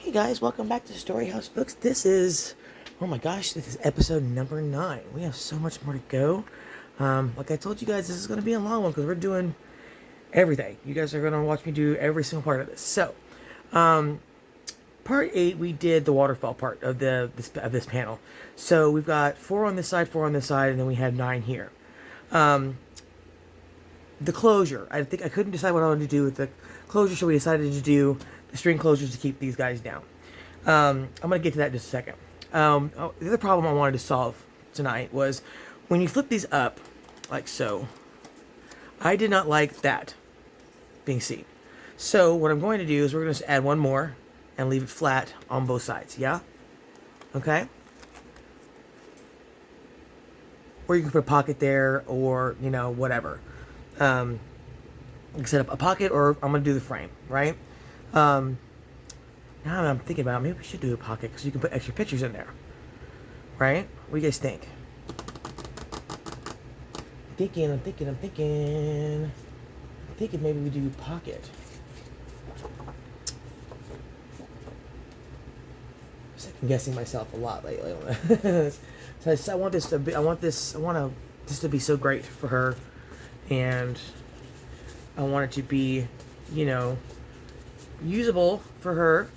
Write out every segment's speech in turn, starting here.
Hey guys, welcome back to StoreyHausBooks. This is, oh my gosh, this is episode number 9. We have so much more to go. Like I told you guys, this is going to be a long one because we're doing everything. You guys are going to watch me do every single part of this. So, part 8, we did the waterfall part of this panel. So we've got 4 on this side, 4 on this side, and then we had 9 here. The closure, I think I couldn't decide what I wanted to do with the closure, so we decided to do the string closures to keep these guys down. I'm going to get to that in just a second. The other problem I wanted to solve tonight was when you flip these up, like so, I did not like that being seen. So what I'm going to do is we're going to add one more and leave it flat on both sides, yeah? Okay? Or you can put a pocket there, or, you know, whatever. You can set up a pocket, or I'm going to do the frame, right? Now I'm thinking about, maybe we should do a pocket, because you can put extra pictures in there. Right? What do you guys think? I'm thinking maybe we do pocket. I'm guessing myself a lot lately. So I want this to be, I want this to be so great for her, and I want it to be, you know, usable for her.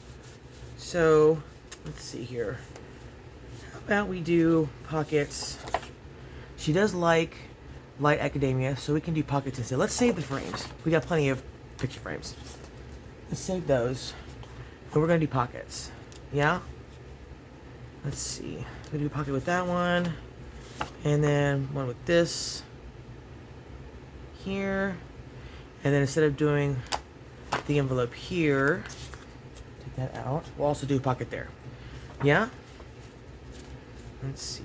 So let's see here. How about we do pockets? She does like light academia, so we can do pockets instead. Let's save the frames. We got plenty of picture frames. Let's save those, and we're gonna do pockets. Yeah. Let's see. We do a pocket with that one, and then one with this here, and then instead of doing the envelope here, take that out, we'll also do a pocket there. Yeah? Let's see.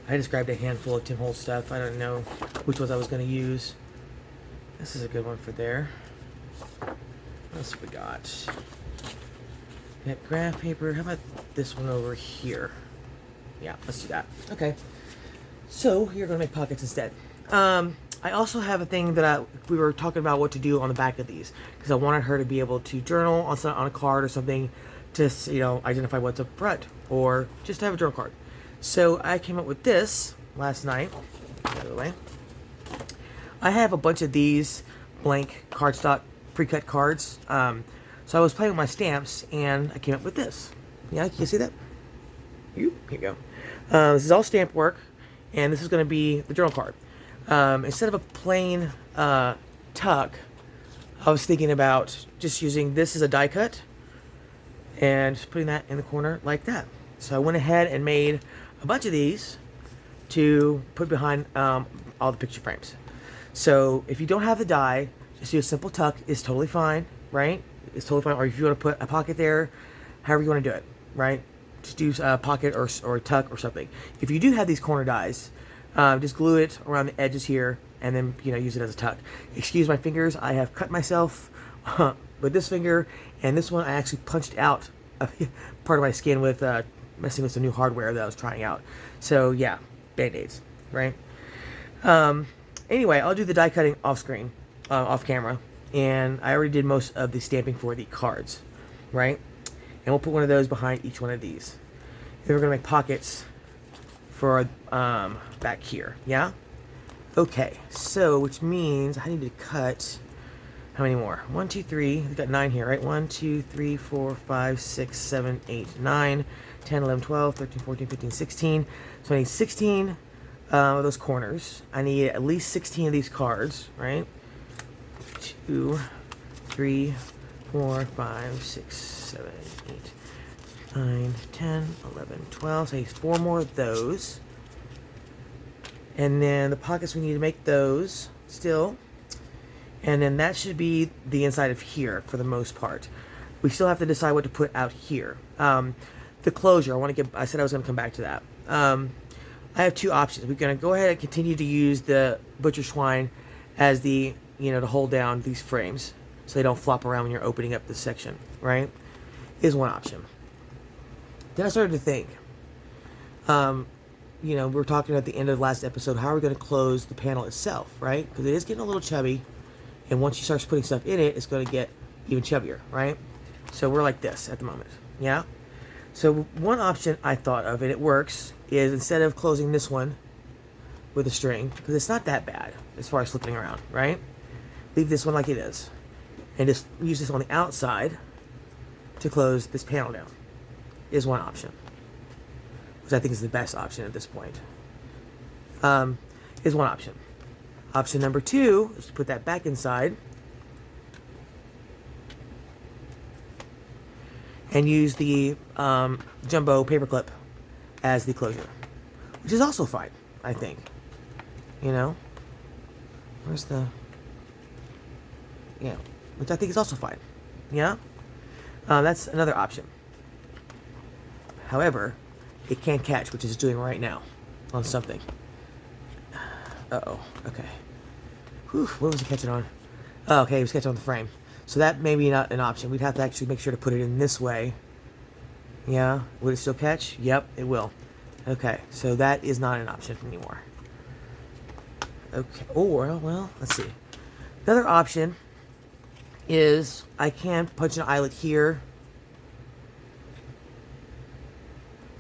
I just grabbed a handful of Tim Holtz stuff. I don't know which ones I was going to use. This is a good one for there. What else have we got? We got graph paper. How about this one over here? Yeah, let's do that. Okay. So you're going to make pockets instead. I also have a thing that we were talking about what to do on the back of these, because I wanted her to be able to journal on a card or something to, you know, identify what's up front, or just to have a journal card. So I came up with this last night. By the way, I have a bunch of these blank cardstock pre-cut cards. So I was playing with my stamps, and I came up with this. Yeah, can you see that? Here you go. This is all stamp work, and this is going to be the journal card. Instead of a plain tuck, I was thinking about just using this as a die cut and just putting that in the corner like that. So I went ahead and made a bunch of these to put behind all the picture frames. So if you don't have the die, just do a simple tuck is totally fine, right? It's totally fine. Or if you want to put a pocket there, however you want to do it, right? Just do a pocket or a tuck or something. If you do have these corner dies, just glue it around the edges here, and then, you know, use it as a tuck. Excuse my fingers. I have cut myself with this finger, and this one I actually punched out a part of my skin with messing with some new hardware that I was trying out. So yeah, band-aids, right? Anyway, I'll do the die cutting off screen, off camera, and I already did most of the stamping for the cards, right? And we'll put one of those behind each one of these. Then we're gonna make pockets for back here, yeah? Okay, so which means I need to cut how many more? 1, 2, 3. We've got 9 here, right? 1, 2, 3, 4, 5, 6, 7, 8, 9, 10, 11, 12, 13, 14, 15, 16. So I need 16 of those corners. I need at least 16 of these cards, right? 2, 3, 4, 5, 6, 7, 8, 9, 10, 11, 12. So I need 4 more of those. And then the pockets, we need to make those still. And then that should be the inside of here for the most part. We still have to decide what to put out here. The closure, I said I was going to come back to that. I have 2 options. We're going to go ahead and continue to use the butcher twine as the, you know, to hold down these frames so they don't flop around when you're opening up this section, right? Is one option. Then I started to think, you know, we were talking at the end of the last episode, how are we going to close the panel itself, right? Because it is getting a little chubby, and once you start putting stuff in it, it's going to get even chubbier, right? So we're like this at the moment, yeah? So one option I thought of, and it works, is instead of closing this one with a string, because it's not that bad as far as slipping around, right? Leave this one like it is. And just use this on the outside to close this panel down, is one option. Which I think is the best option at this point. Is one option. Option number 2 is to put that back inside and use the jumbo paperclip as the closure, which is also fine, I think. You know, where's the, yeah, which I think is also fine. Yeah, that's another option. However, it can't catch, which it's doing right now on something. Uh-oh, okay. Whew, what was it catching on? Oh, okay, it was catching on the frame. So that may be not an option. We'd have to actually make sure to put it in this way. Yeah, would it still catch? Yep, it will. Okay, so that is not an option anymore. Okay, or, well, let's see. Another option is I can punch an eyelet here.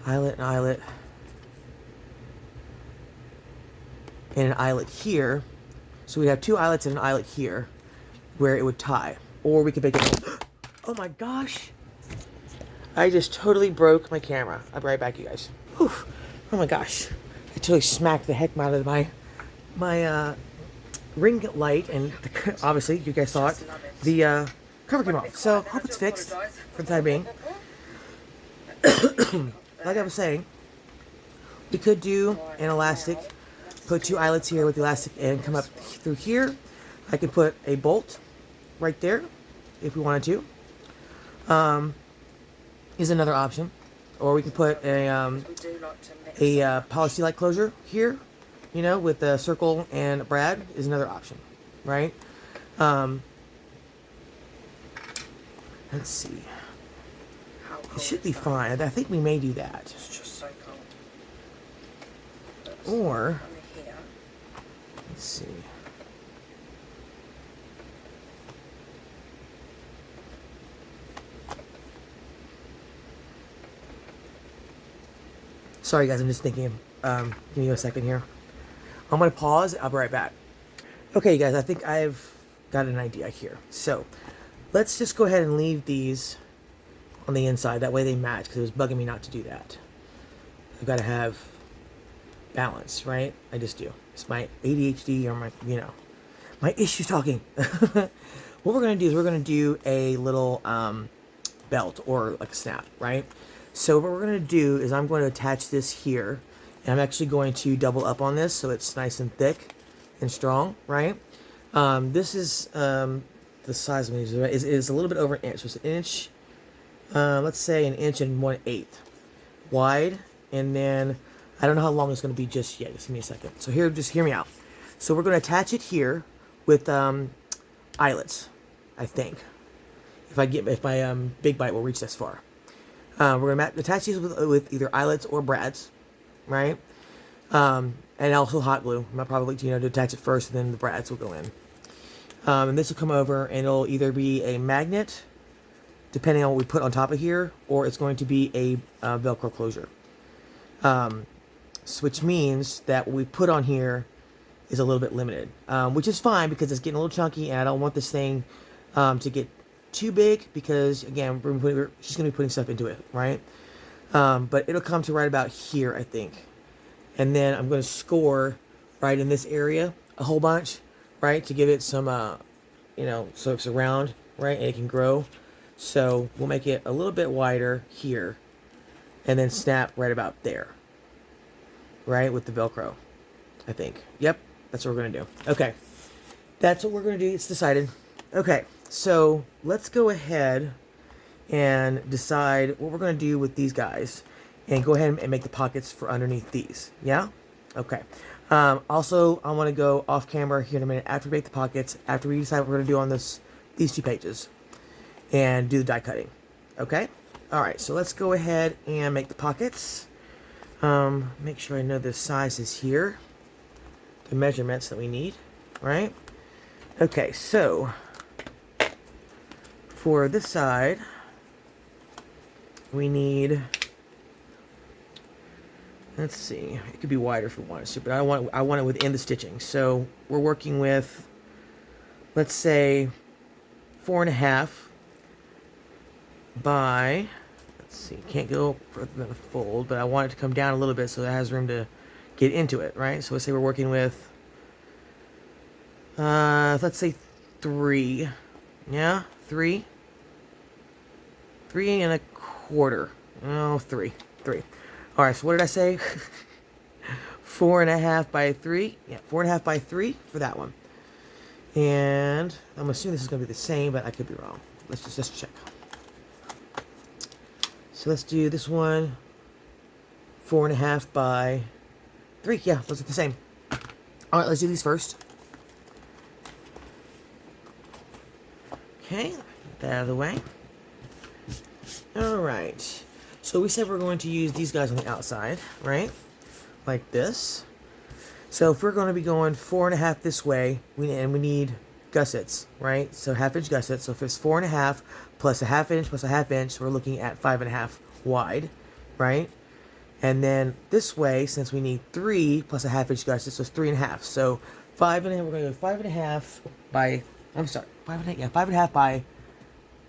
Eyelet and eyelet. And an eyelet here. So we have 2 eyelets and an eyelet here where it would tie. Or we could make it... Oh my gosh! I just totally broke my camera. I'll be right back, you guys. Whew. Oh my gosh. I totally smacked the heck out of my ring light, and obviously, you guys saw it, the cover came off. So, hope it's fixed for the time being. Like I was saying, we could do an elastic, put 2 eyelets here with the elastic and come up through here. I could put a bolt right there if we wanted to. Is another option. Or we could put a polystyrite closure here, you know, with a circle and a brad is another option, right? Let's see. It should be fine. I think we may do that. Or, let's see. Sorry guys, I'm just thinking. Give me a second here. I'm going to pause. I'll be right back. Okay guys, I think I've got an idea here. So, let's just go ahead and leave these on the inside. That way they match, because it was bugging me not to do that. I've got to have balance, right? I just do. It's my ADHD or my, you know, my issues talking. What we're going to do is we're going to do a little belt or like a snap, right? So what we're going to do is I'm going to attach this here, and I'm actually going to double up on this so it's nice and thick and strong, right? This is the size of it is a little bit over an inch. So it's an inch, let's say an inch and 1/8 wide, and then I don't know how long it's going to be just yet. Just give me a second. So here, just hear me out. So we're going to attach it here with eyelets, I think. If my big bite will reach this far. We're going to attach these with either eyelets or brads, right? And also hot glue. I'm probably, you know, to attach it first, and then the brads will go in. And this will come over, and it'll either be a magnet, depending on what we put on top of here, or it's going to be a Velcro closure. Which means that what we put on here is a little bit limited, which is fine because it's getting a little chunky, and I don't want this thing to get too big because, again, she's going to be putting stuff into it, right? But it'll come to right about here, I think. And then I'm going to score right in this area a whole bunch, right, to give it some, you know, so it's around, right, and it can grow. So we'll make it a little bit wider here and then snap right about there, right, with the Velcro, I think. Yep, that's what we're going to do. Okay, that's what we're going to do. It's decided. Okay, so let's go ahead and decide what we're going to do with these guys and go ahead and make the pockets for underneath these. Yeah? Okay. Also, I want to go off camera here in a minute after we make the pockets, after we decide what we're going to do on these 2 pages, and do the die cutting. Okay? Alright, so let's go ahead and make the pockets. Make sure I know the sizes here, the measurements that we need, right? Okay, so for this side, we need, let's see, it could be wider if we wanted to, but I want it within the stitching. So we're working with, let's say, 4.5 by, let's see, can't go further than a fold, but I want it to come down a little bit so it has room to get into it, right? So let's say we're working with, let's say 3. Yeah, 3. 3.25. Oh, 3. All right, so what did I say? 4.5 by 3. Yeah, 4.5 by 3 for that one. And I'm assuming this is going to be the same, but I could be wrong. Let's just check. So let's do this one. 4.5 by 3. Yeah, those are the same. All right, let's do these first. Okay, get that out of the way. All right. So we said we're going to use these guys on the outside, right? Like this. So if we're going to be going 4.5 this way, we need gussets, right? So 1/2 inch gussets. So if it's 4.5 plus a 1/2 inch plus a 1/2 inch, we're looking at 5.5 wide, right? And then this way, since we need 3 plus a 1/2 inch gusset, so it's 3.5. So 5.5. We're going to go 5.5 by. I'm sorry, 5.5. Yeah, 5.5 by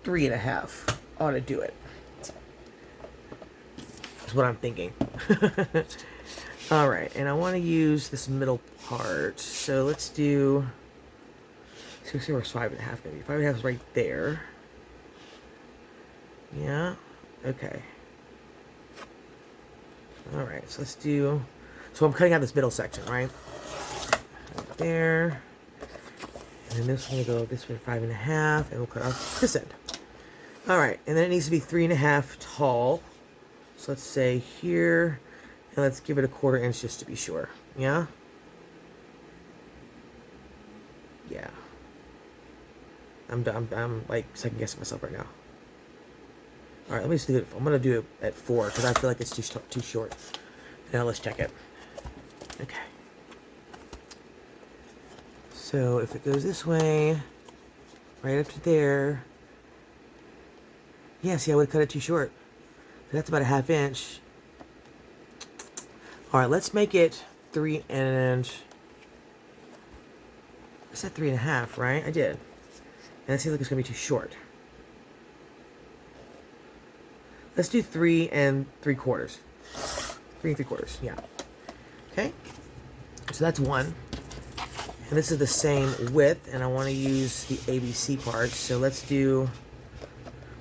3.5 ought to do it. That's what I'm thinking. All right, and I want to use this middle part. So let's do. So see where's 5.5 maybe. 5.5 is right there. Yeah. Okay. All right. So let's do. So I'm cutting out this middle section, right? Right there. And then this one will go this way 5.5, and we'll cut off this end. All right, and then it needs to be 3.5 tall. So let's say here, and let's give it a 1/4 inch just to be sure. Yeah? Yeah. I'm like second guessing myself right now. All right, let me just do it. I'm gonna do it at 4 because I feel like it's too short. Now let's check it. Okay. So if it goes this way, right up to there. Yeah, see, I would have cut it too short. That's about a 1/2 inch. All right, let's make it 3 and. I said 3.5, right? I did. And that seems like it's gonna be too short. Let's do 3 3/4. 3 3/4. Yeah. Okay. So that's 1. And this is the same width, and I want to use the ABC part. So let's do.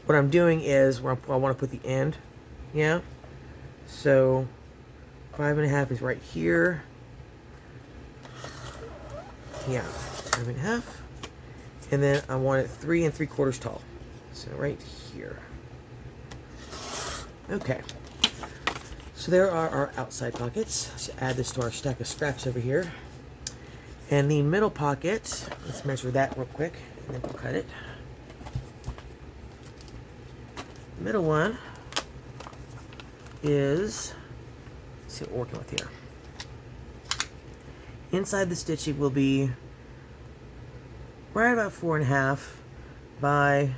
What I'm doing is I want to put the end. Yeah. So 5.5 is right here. Yeah, 5.5. And then I want it 3 3/4 tall. So right here. Okay. So there are our outside pockets. Let's add this to our stack of scraps over here. And the middle pocket, let's measure that real quick, and then we'll cut it. The middle one is, let's see what we're working with here. Inside the stitching will be right about 4.5 by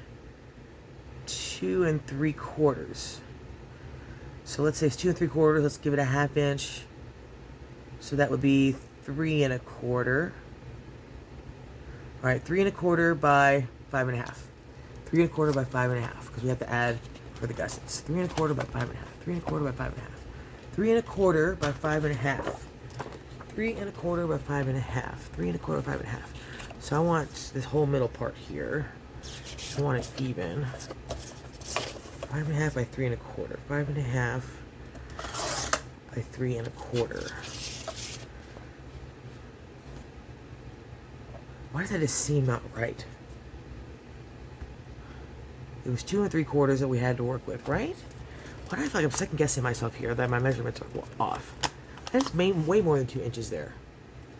2 3/4. So let's say it's 2 3/4. Let's give it a 1/2 inch. So that would be 3 1/4. All right, 3 1/4 by 5.5. 3 1/4 by 5.5 because we have to add for the gussets. 3 1/4 by 5.5. 3 1/4 by 5.5. 3 1/4 by 5.5. 3 1/4 by 5.5. 3 1/4 by 5.5. So I want this whole middle part here. I want it even. 5.5 by 3 1/4. 5.5 by 3 1/4. Why does that just seem not right? It was 2 3/4 that we had to work with, right? Why do I feel like I'm second guessing myself here that my measurements are off? That's way more than 2 inches there.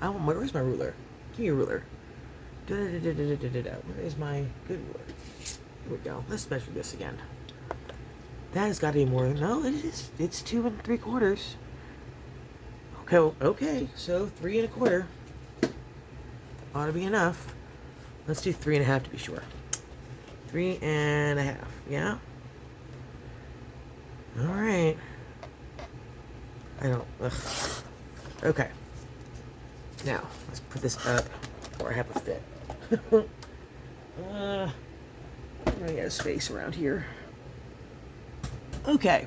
Where's my ruler? Give me a ruler. Where is my good ruler? Here we go. Let's measure this again. That has got to be more. No, it is. It's 2 3/4. Okay. So 3 1/4 ought to be enough. Let's do 3.5 to be sure. 3.5. Yeah. All right. I don't. Ugh. Okay. Now let's put this up where I have a fit. I'm gonna get a space around here. Okay.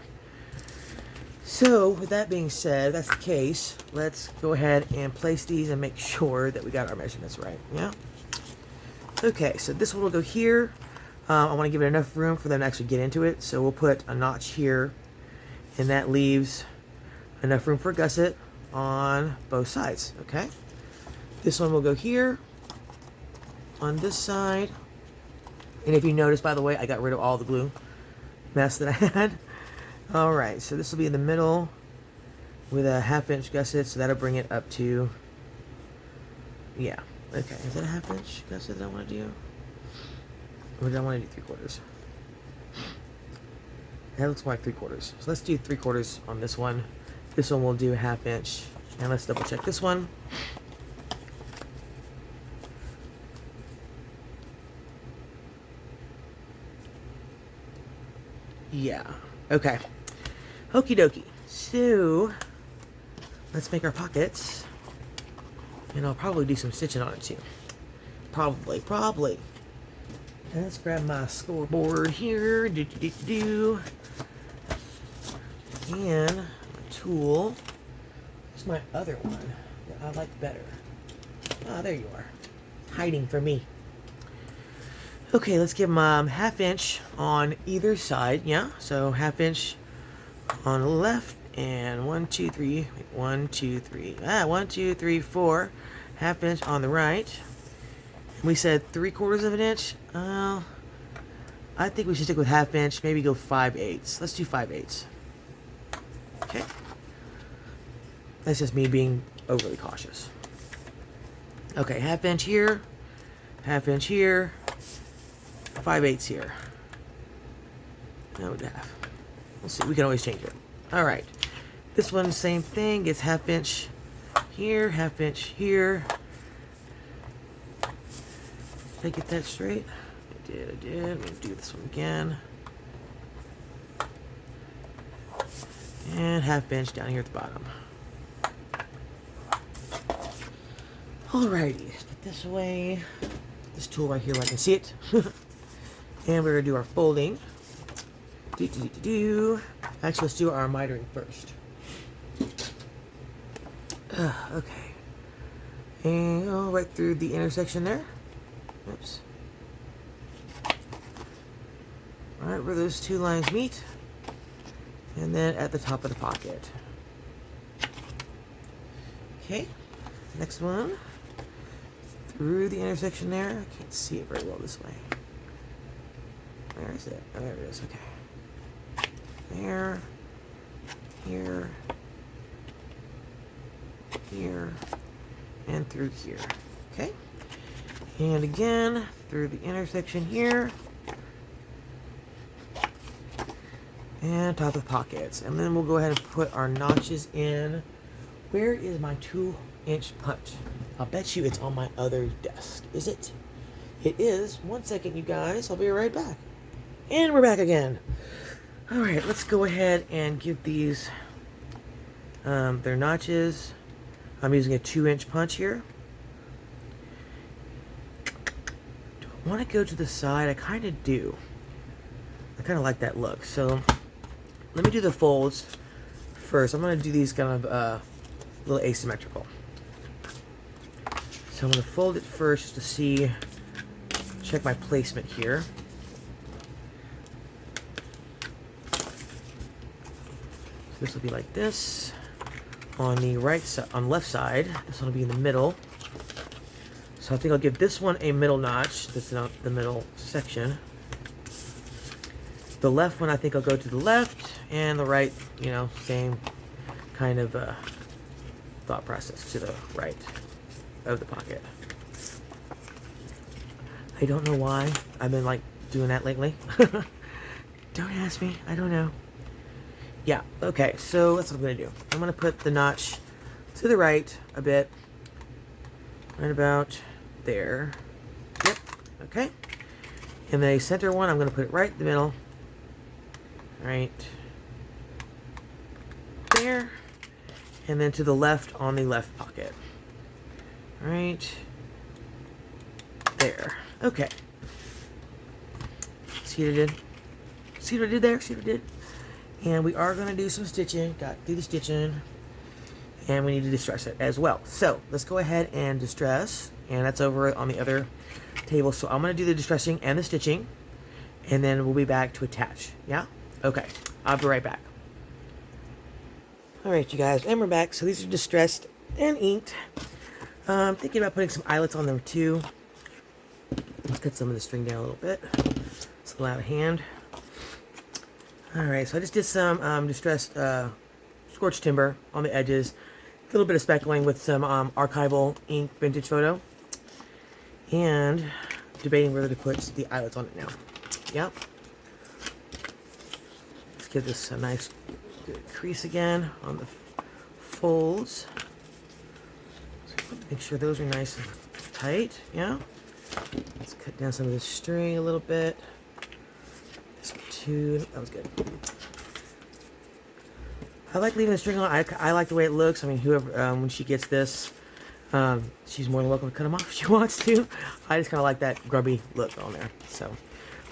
So with that being said, that's the case. Let's go ahead and place these and make sure that we got our measurements right. Yeah. Okay. So this one will go here. I want to give it enough room for them to actually get into it. So we'll put a notch here, and that leaves enough room for a gusset on both sides. Okay. This one will go here on this side. And if you notice, by the way, I got rid of all the glue mess that I had. All right, so this will be in the middle with a 1/2-inch gusset, so that'll bring it up to, yeah. Okay, is that a 1/2-inch gusset that I want to do? Or do I want to do 3/4? That looks more like 3/4. So let's do 3/4 on this one. This one will do a 1/2-inch. And let's double check this one. Yeah. Okay. Okie dokie. So let's make our pockets. And I'll probably do some stitching on it too. Probably. And let's grab my scoreboard here. And my tool. Here's my other one that I like better. Ah, there you are. Hiding from me. Okay, let's give them 1/2-inch on either side. Yeah, so 1/2-inch on the left and 1, 2, 3. 1, 2, 3. 1, 2, 3, 4. 1/2-inch on the right. We said 3/4 of an inch. I think we should stick with 1/2-inch. Maybe go 5/8. Let's do 5/8. Okay. That's just me being overly cautious. Okay, 1/2-inch here. 1/2-inch here. 5/8 here. That would have. We'll see. We can always change it. All right. This one, same thing. It's 1/2-inch here, 1/2-inch here. Did I get that straight? I did. Let me do this one again. And 1/2-inch down here at the bottom. Alrighty. Let's put this away. This tool right here where I can see it. And we're going to do our folding. Actually, let's do our mitering first. Okay. And go right through the intersection there. Oops. Right where those two lines meet. And then at the top of the pocket. Okay. Next one. Through the intersection there. I can't see it very well this way. Where is it? Oh, there it is. Okay. There. Here. Here. And through here. Okay. And again, through the intersection here. And top of the pockets. And then we'll go ahead and put our notches in. Where is my 2-inch punch? I'll bet you it's on my other desk. Is it? It is. 1 second, you guys. I'll be right back. And we're back again. Alright, let's go ahead and give these their notches. I'm using a 2-inch punch here. Do I want to go to the side? I kind of do. I kind of like that look. So let me do the folds first. I'm going to do these kind of a little asymmetrical. So I'm going to fold it first just to see, check my placement here. So this will be like this. On the right side, on the left side, this one will be in the middle. So I think I'll give this one a middle notch. That's not the middle section. The left one, I think I'll go to the left, and the right, you know, same kind of thought process to the right of the pocket. I don't know why I've been like doing that lately. Don't ask me. I don't know. Yeah, okay, so that's what I'm going to do. I'm going to put the notch to the right a bit. Right about there. Yep, okay. And the center one, I'm going to put it right in the middle. Right there. And then to the left on the left pocket. Right there. Okay. See what I did? See what I did there? See what I did? And we are going to do some stitching. Got to do the stitching. And we need to distress it as well. So let's go ahead and distress. And that's over on the other table. So I'm going to do the distressing and the stitching. And then we'll be back to attach. Yeah? Okay. I'll be right back. Alright, you guys. And we're back. So these are distressed and inked. I'm thinking about putting some eyelets on them too. Let's cut some of the string down a little bit. It's a little out of hand. Alright, so I just did some distressed scorched timber on the edges. A little bit of speckling with some archival ink vintage photo. And debating whether to put the eyelets on it now. Yep. Let's give this a nice good crease again on the folds. So make sure those are nice and tight. Yeah. Let's cut down some of this string a little bit. This one too. That was good. I like leaving the string on. I like the way it looks. I mean, whoever when she gets this, she's more than welcome to cut them off if she wants to. I just kind of like that grubby look on there. So,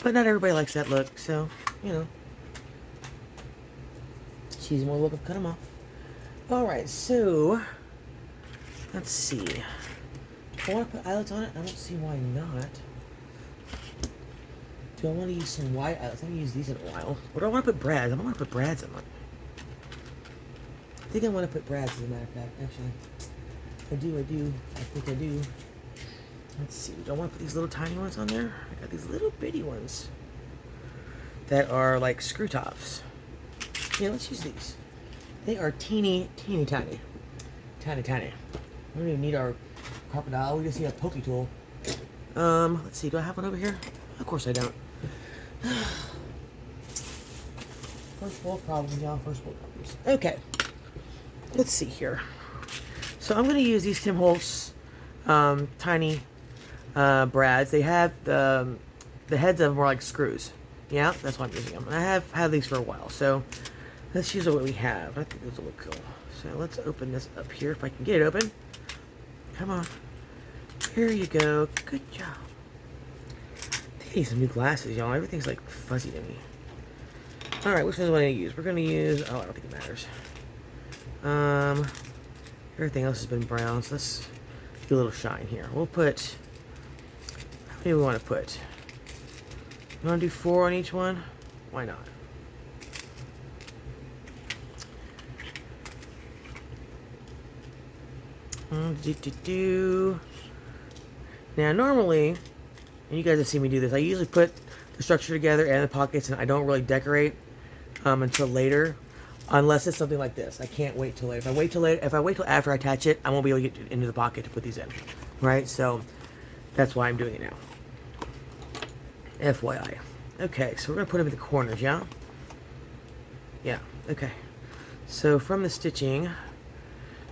but not everybody likes that look. So, you know, she's more than welcome to cut them off. All right. So, let's see. Do I want to put eyelets on it? I don't see why not. Do I want to use some white eyelets? I haven't used these in a while. Or do I want to put brads? I don't want to put brads in mine. I think I want to put brads, as a matter of fact, actually. I do. I think I do. Let's see. Do I want to put these little tiny ones on there? I got these little bitty ones that are like screw tops. Yeah, let's use these. They are teeny tiny. Tiny. We don't even need our crocodile. We just need a pokey tool. Let's see. Do I have one over here? Of course I don't. First world problems, y'all. First world problems. Okay. Let's see here. So I'm going to use these Tim Holtz tiny brads. They have the heads of them are like screws. Yeah, that's why I'm using them. And I have had these for a while. So let's use what we have. I think those will look cool. So let's open this up here if I can get it open. Come on. Here you go. Good job. I need some new glasses, y'all. Everything's like fuzzy to me. Alright, which one do I going to use? We're going to use... Oh, I don't think it matters. Everything else has been brown, so let's do a little shine here. We'll put... How many do we want to put? You want to do 4 on each one? Why not? Now, normally, and you guys have seen me do this, I usually put the structure together and the pockets, and I don't really decorate until later, unless it's something like this. I can't wait till later. If I wait till after I attach it, I won't be able to get into the pocket to put these in, right? So that's why I'm doing it now. FYI. Okay, so we're gonna put them in the corners, yeah? Yeah. Okay. So from the stitching,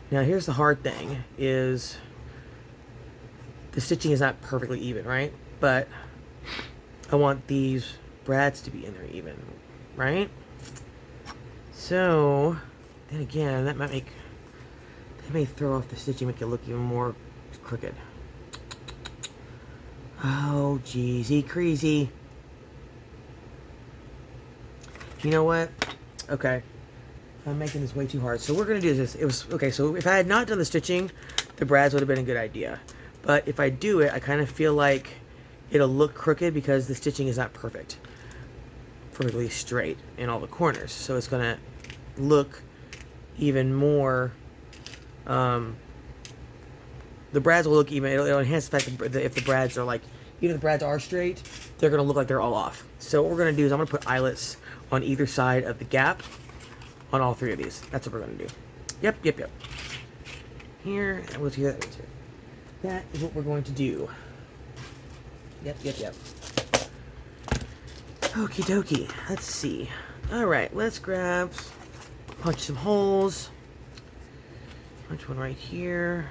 now here's the hard thing: is the stitching is not perfectly even, right? But I want these brads to be in there even, right? So, then again, that may throw off the stitching, make it look even more crooked. Oh, jeezy, crazy. You know what? Okay. I'm making this way too hard. So we're going to do this. It was, okay, so if I had not done the stitching, the brads would have been a good idea. But if I do it, I kind of feel like it'll look crooked because the stitching is not perfectly straight in all the corners. So it's going to look even more, the brads will look even, it'll enhance the fact that if the brads are like, even if the brads are straight, they're going to look like they're all off. So what we're going to do is I'm going to put eyelets on either side of the gap on all 3 of these. That's what we're going to do. Yep. Here, and we'll do that. That is what we're going to do. Yep. Okie dokie. Let's see. Alright, let's punch some holes. Punch one right here.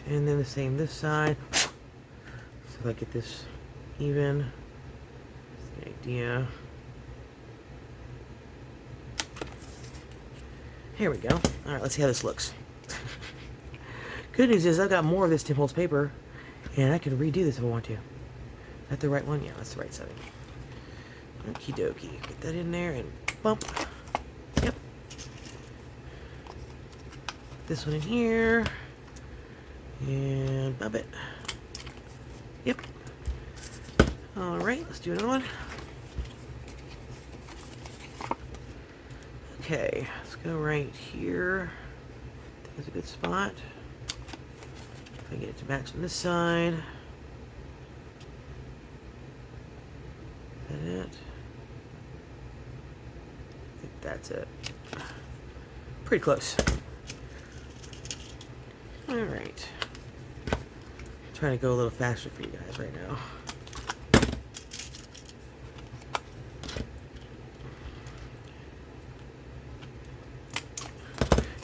And then the same this side. So if I get this even. That's the idea. Here we go. Alright, let's see how this looks. Good news is I've got more of this Tim Holtz paper, and I can redo this if I want to. Is that the right one? Yeah, that's the right setting. Okie dokie. Get that in there and bump. Yep. This one in here. And bump it. Yep. Alright, let's do another one. Okay, let's go right here. That's a good spot. If I get it to match on this side. Is that it? I think that's it. Pretty close. Alright. Trying to go a little faster for you guys right now.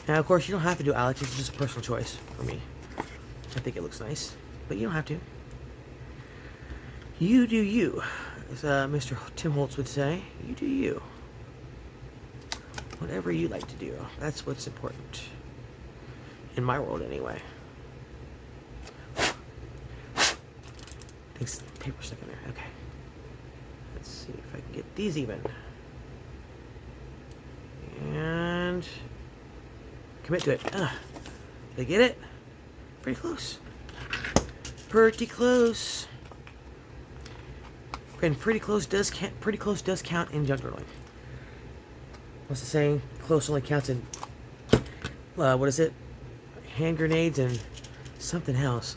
Now, of course, you don't have to do Alex. It's just a personal choice for me. I think it looks nice, but you don't have to. You do you, as Mr. Tim Holtz would say. You do you. Whatever you like to do. That's what's important. In my world, anyway. Thanks, paper stuck in there. Okay. Let's see if I can get these even. And commit to it. Did I get it? Pretty close. Pretty close. And pretty close does count in junk journaling. What's the saying? Close only counts in what is it? Hand grenades and something else.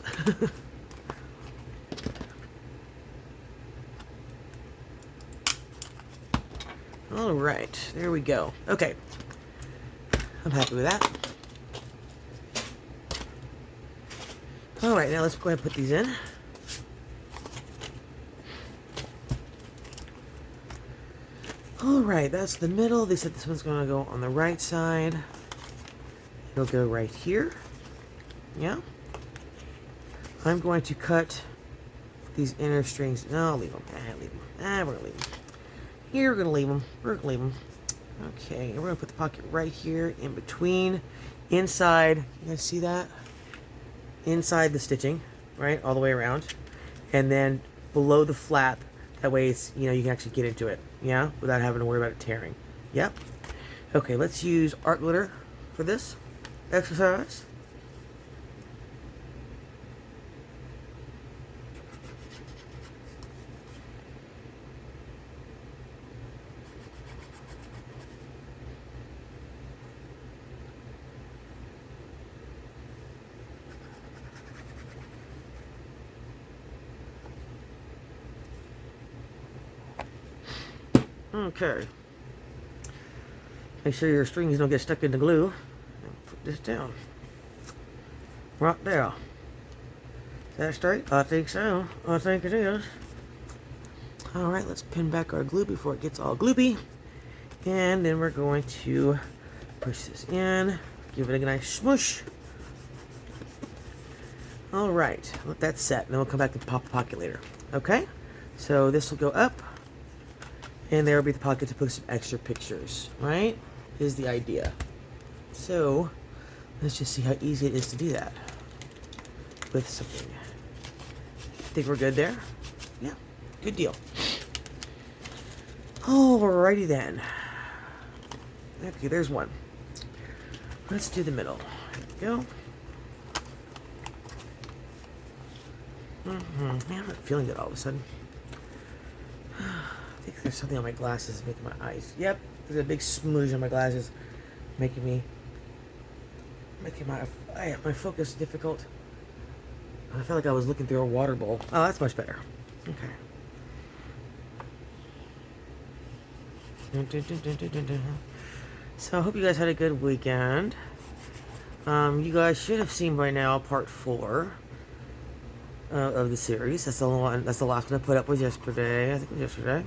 All right, there we go. Okay, I'm happy with that. All right, now let's go ahead and put these in. All right, that's the middle. They said this one's going to go on the right side. It'll go right here. Yeah. I'm going to cut these inner strings. No, I'll leave them. Leave them. We're going to leave them. Here, we're going to leave them. We're going to leave them. Okay, and we're going to put the pocket right here in between, inside. You guys see that? Inside the stitching, right? All the way around. And then below the flap. That way it's, you can actually get into it. Yeah? Without having to worry about it tearing. Yep. Okay, let's use art glitter for this exercise. Okay. Make sure your strings don't get stuck in the glue. Put this down. Right there. Is that straight? I think so. I think it is. Alright, let's pin back our glue before it gets all gloopy. And then we're going to push this in. Give it a nice smush. Alright, let that set. And then we'll come back and pop the pocket later. Okay? So this will go up. And there will be the pocket to put some extra pictures, right? Is the idea. So, let's just see how easy it is to do that with something. Think we're good there? Yeah, good deal. Alrighty then. Okay, there's one. Let's do the middle. There we go. Man, I'm not feeling good all of a sudden. I think there's something on my glasses making my eyes. Yep, there's a big smudge on my glasses, making my focus difficult. I felt like I was looking through a water bowl. Oh, that's much better. Okay. So I hope you guys had a good weekend. You guys should have seen by now part 4 of the series. That's the one. That's the last one I put up was yesterday. I think it was yesterday.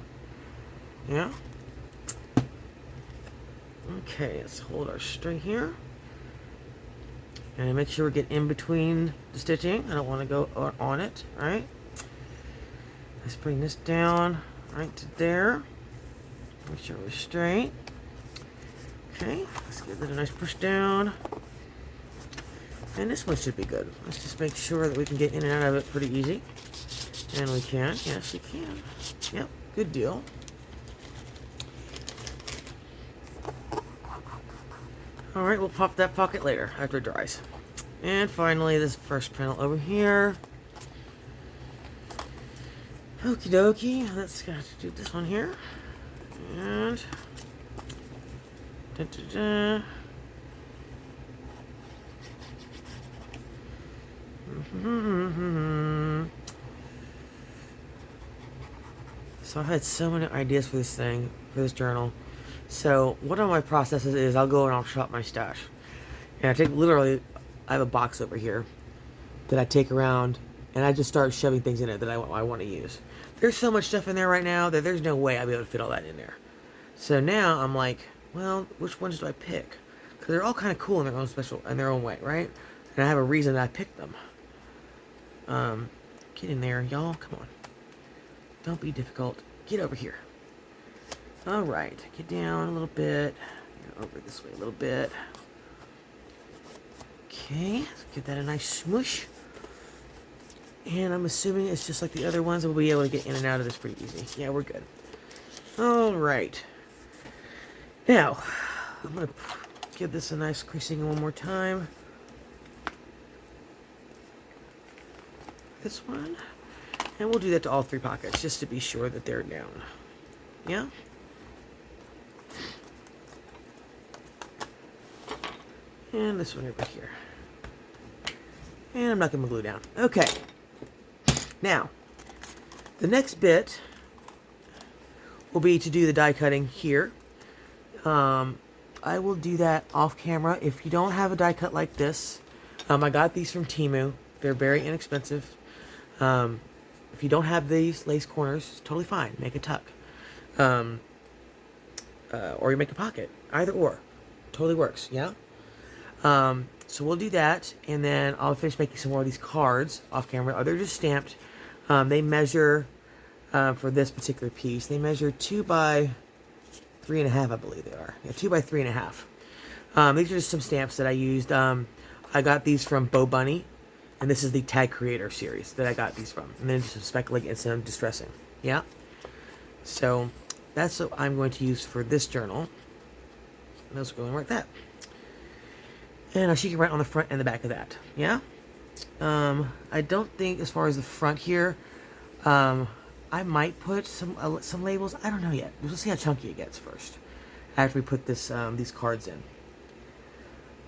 Yeah. Okay, let's hold our string here. And make sure we get in between the stitching. I don't want to go on it, right? Let's bring this down right to there. Make sure we're straight. Okay, let's give it a nice push down. And this one should be good. Let's just make sure that we can get in and out of it pretty easy. And we can. Yes, we can. Yep, good deal. Alright, we'll pop that pocket later after it dries. And finally, this first panel over here. Okie dokie. Let's go do this one here. And so I've had so many ideas for this thing, for this journal. So one of my processes is I'll go and I'll shop my stash. And I take literally, I have a box over here that I take around and I just start shoving things in it that I want to use. There's so much stuff in there right now that there's no way I'll be able to fit all that in there. So now I'm like, well, which ones do I pick? Because they're all kind of cool in their own in their own way, right? And I have a reason that I picked them. Get in there, y'all. Come on. Don't be difficult. Get over here. Alright, get down a little bit. Over this way a little bit. Okay, let's give that a nice smush. And I'm assuming it's just like the other ones. We'll be able to get in and out of this pretty easy. Yeah, we're good. Alright. Now, I'm going to give this a nice creasing one more time. This one. And we'll do that to all 3 pockets, just to be sure that they're down. Yeah? And this one over here. And I'm not going to glue down. Okay. Now, the next bit will be to do the die cutting here. I will do that off camera. If you don't have a die cut like this, I got these from Temu. They're very inexpensive. If you don't have these lace corners, it's totally fine. Make a tuck. Or you make a pocket. Either or. Totally works, yeah? So we'll do that, and then I'll finish making some more of these cards off camera. They're just stamped. They measure, for this particular piece, they measure 2 by 3.5, I believe they are. Yeah, 2 by 3.5. These are just some stamps that I used. I got these from Bo Bunny, and this is the Tag Creator series that I got these from. And then just some speckling and some distressing. Yeah? So, that's what I'm going to use for this journal. And those are going like that. And she can write on the front and the back of that. Yeah? I don't think, as far as the front here, I might put some labels. I don't know yet. We'll see how chunky it gets first. After we put this these cards in.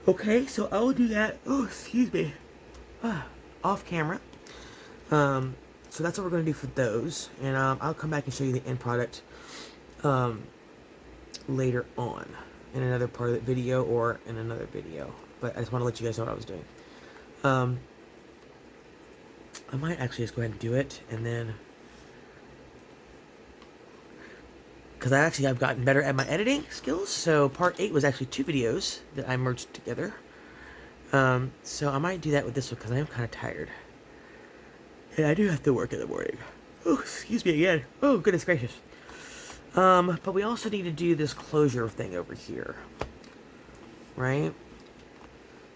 Okay, so I will do that. Oh, excuse me. Off camera. So that's what we're going to do for those. And I'll come back and show you the end product later on. In another part of the video or in another video. But I just want to let you guys know what I was doing. I might actually just go ahead and do it, and then, because I've gotten better at my editing skills. So part 8 was actually 2 videos that I merged together. So I might do that with this one because I am kind of tired, and I do have to work in the morning. Oh, excuse me again. Oh, goodness gracious. But we also need to do this closure thing over here, right?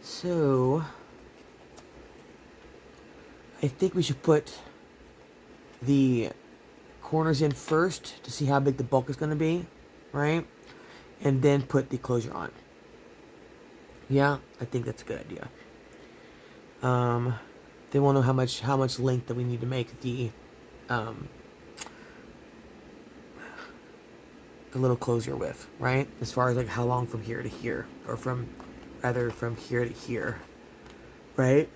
So I think we should put the corners in first to see how big the bulk is going to be, right? And then put the closure on. Yeah, I think that's a good idea. Then we'll know how much length that we need to make the little closure with, right? As far as like how long from here to here, or from here to here, right?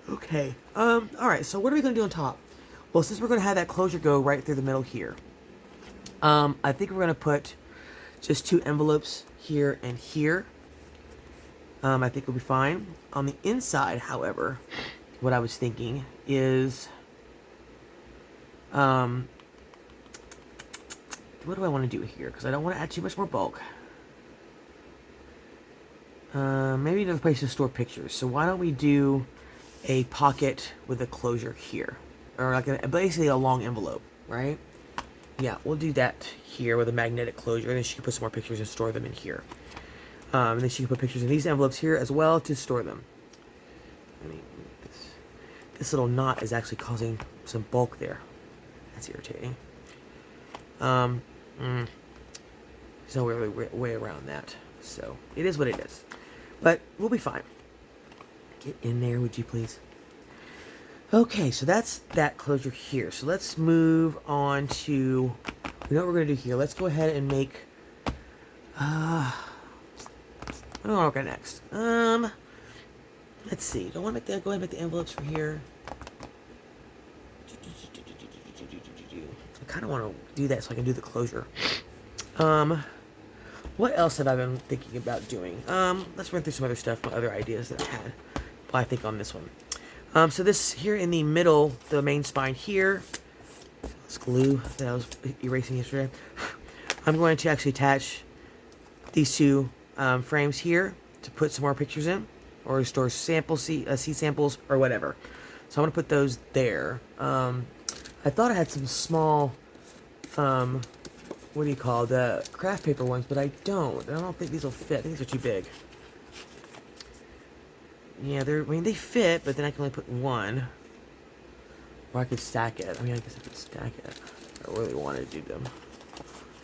Okay. Alright, so what are we going to do on top? Well, since we're going to have that closure go right through the middle here, I think we're going to put just 2 envelopes here and here. I think it'll be fine. On the inside, however, what I was thinking is, what do I want to do here? Because I don't want to add too much more bulk. Maybe another place to store pictures. So why don't we do a pocket with a closure here? or like basically a long envelope, right? Yeah, we'll do that here with a magnetic closure, and then she can put some more pictures and store them in here. And then she can put pictures in these envelopes here as well to store them. I mean, this little knot is actually causing some bulk there. That's irritating. There's no really way around that. So, it is what it is. But we'll be fine. Get in there, would you please? Okay, so that's that closure here. So let's move on to, you know what we're going to do here. Let's go ahead and make, what do I want to work on next? Let's see. Do I want to go ahead and make the envelopes for here? I kind of want to do that so I can do the closure. What else have I been thinking about doing? Let's run through some other stuff, my other ideas that I had. Well, I think on this one. So this here in the middle, the main spine here, this glue that I was erasing yesterday, I'm going to actually attach these two frames here to put some more pictures in, or store sample seed samples or whatever. So I'm going to put those there. I thought I had some small, what do you call the craft paper ones, but I don't. I don't think these will fit. I think these are too big. Yeah, I mean, they fit, but then I can only put one. Or I could stack it. I mean, I guess I could stack it. If I really wanted to do them.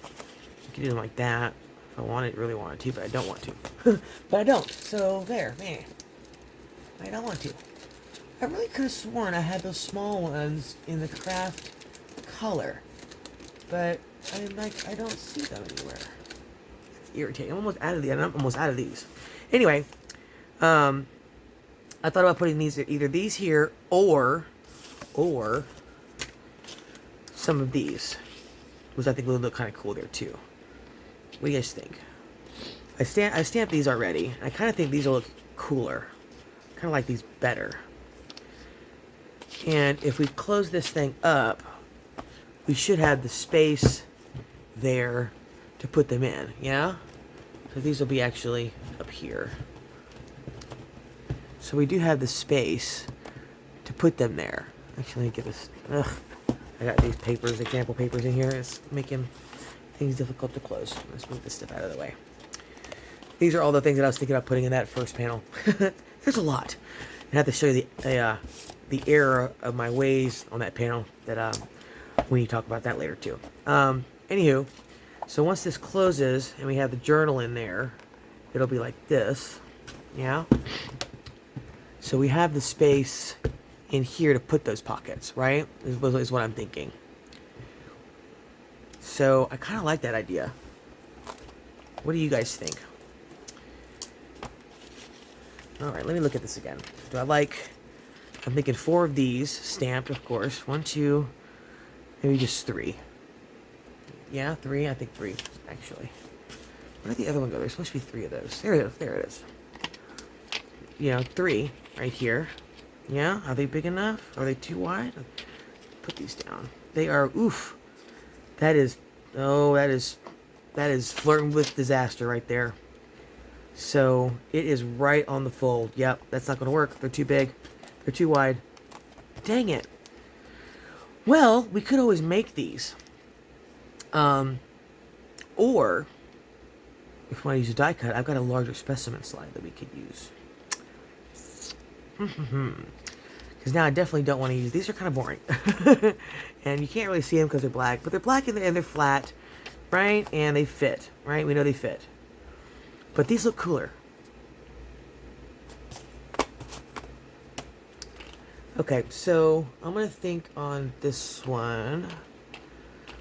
I could do them like that. If I really wanted to, but I don't want to. But I don't. So, there. Man. I don't want to. I really could have sworn I had those small ones in the craft color. But, I don't see them anywhere. It's irritating. I'm almost out of these. Anyway, I thought about putting either these here or some of these, which I think would look kind of cool there too. What do you guys think? I stamped these already. I kind of think these will look cooler. Kind of like these better. And if we close this thing up, we should have the space there to put them in. Yeah? So these will be actually up here. So we do have the space to put them there. Actually, let me get this. I got these papers, example papers in here. It's making things difficult to close. Let's move this stuff out of the way. These are all the things that I was thinking about putting in that first panel. There's a lot. I have to show you the error of my ways on that panel that we need to talk about that later too. Anywho, so once this closes and we have the journal in there, it'll be like this. Yeah. So we have the space in here to put those pockets, right? Is what I'm thinking. So I kind of like that idea. What do you guys think? Alright, let me look at this again. I'm thinking 4 of these, stamped, of course. 1, 2, maybe just 3. Yeah, 3? I think 3, actually. Where did the other one go? There's supposed to be 3 of those. There it is. 3 right here. Yeah, are they big enough? Are they too wide? Put these down. They are, oof. That is flirting with disaster right there. So, it is right on the fold. Yep, that's not going to work. They're too big. They're too wide. Dang it. Well, we could always make these. Or, if we want to use a die cut, I've got a larger specimen slide that we could use. Because now I definitely don't want to use these. Are kind of boring. And you can't really see them because they're black. But they're black and they're flat, right? And they fit, right? We know they fit. But these look cooler. Okay, so I'm going to think on this one.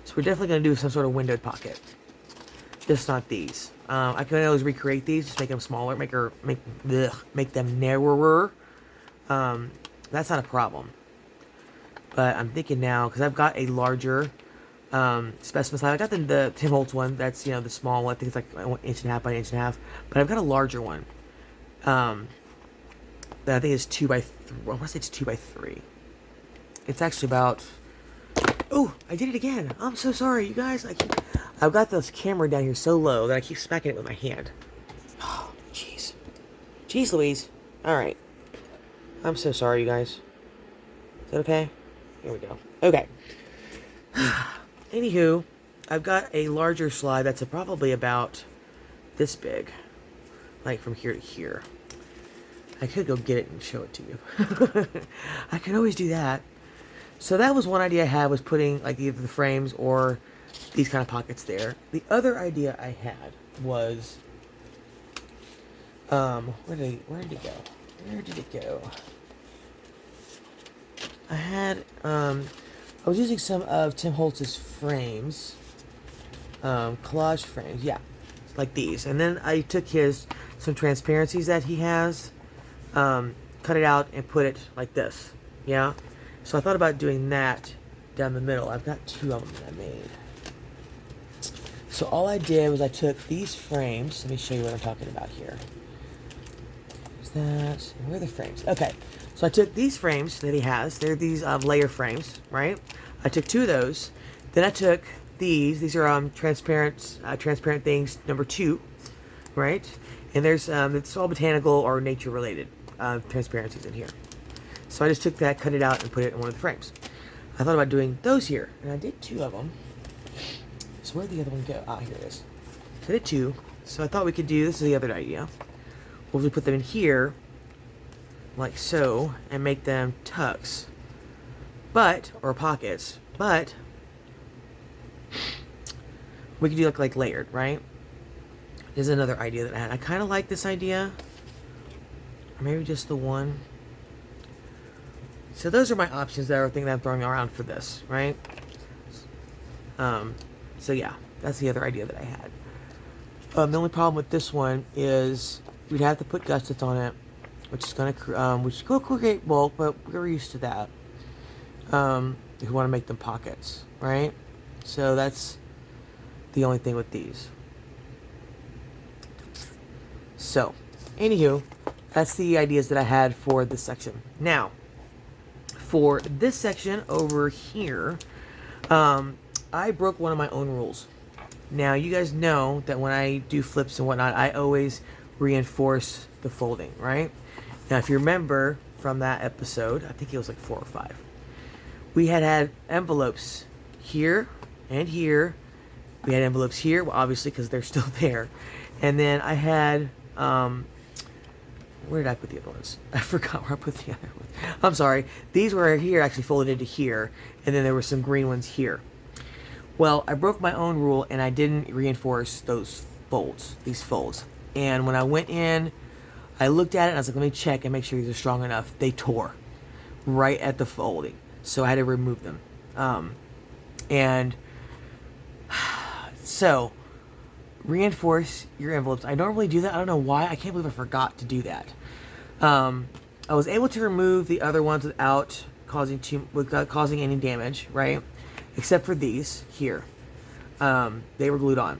So we're definitely going to do some sort of windowed pocket. Just not these. I can always recreate these. Just make them smaller. Make them narrower. That's not a problem. But I'm thinking now, because I've got a larger specimen slide. I got the Tim Holtz one. That's, the small one. I think it's like 1.5 inches by 1.5 inches. But I've got a larger one. That I think is 2 by 3. I want to say it's 2 by 3. It's actually about... Oh, I did it again. I'm so sorry, you guys. I've got this camera down here so low that I keep smacking it with my hand. Oh, jeez. Jeez Louise. Alright. I'm so sorry, you guys. Is that okay? Here we go. Okay. Anywho, I've got a larger slide that's probably about this big. Like from here to here. I could go get it and show it to you. I can always do that. So that was one idea I had, was putting like either the frames or these kind of pockets there. The other idea I had was, where did it go? Where did it go? I had, I was using some of Tim Holtz's frames, collage frames, yeah, like these. And then I took some transparencies that he has, cut it out and put it like this, yeah? So I thought about doing that down the middle. I've got 2 of them that I made. So all I did was I took these frames. Let me show you what I'm talking about here. There's that. Where are the frames? Okay. So I took these frames that he has. They're these layer frames, right? I took 2 of those. Then I took these. These are transparent things, number 2, right? And there's it's all botanical or nature related transparencies in here. So I just took that, cut it out, and put it in one of the frames. I thought about doing those here, and I did 2 of them. So where'd the other one go? Ah, here it is. So I did 2. So I thought we could do, this is the other idea. We'll just put them in here, like so, and make them tucks. Or pockets. But, we could do like layered, right? There's another idea that I had. I kind of like this idea. Or maybe just the one. So those are my options that are things that I'm throwing around for this, right? So yeah, that's the other idea that I had. The only problem with this one is we'd have to put gussets on it, which is gonna create bulk, but we're used to that. If you want to make them pockets, right? So that's the only thing with these. So, anywho, that's the ideas that I had for this section. Now, for this section over here, I broke one of my own rules. Now, you guys know that when I do flips and whatnot, I always reinforce the folding, right? Now, if you remember from that episode, I think it was like 4 or 5, we had envelopes here and here. We had envelopes here, well, obviously, because they're still there. And then I had, where did I put the other ones? I forgot where I put the other ones. I'm sorry. These were here, actually folded into here. And then there were some green ones here. Well, I broke my own rule and I didn't reinforce these folds. And when I went in, I looked at it and I was like, let me check and make sure these are strong enough. They tore right at the folding. So I had to remove them. So, reinforce your envelopes. I normally do that. I don't know why. I can't believe I forgot to do that. I was able to remove the other ones without causing any damage, right? Except for these here. They were glued on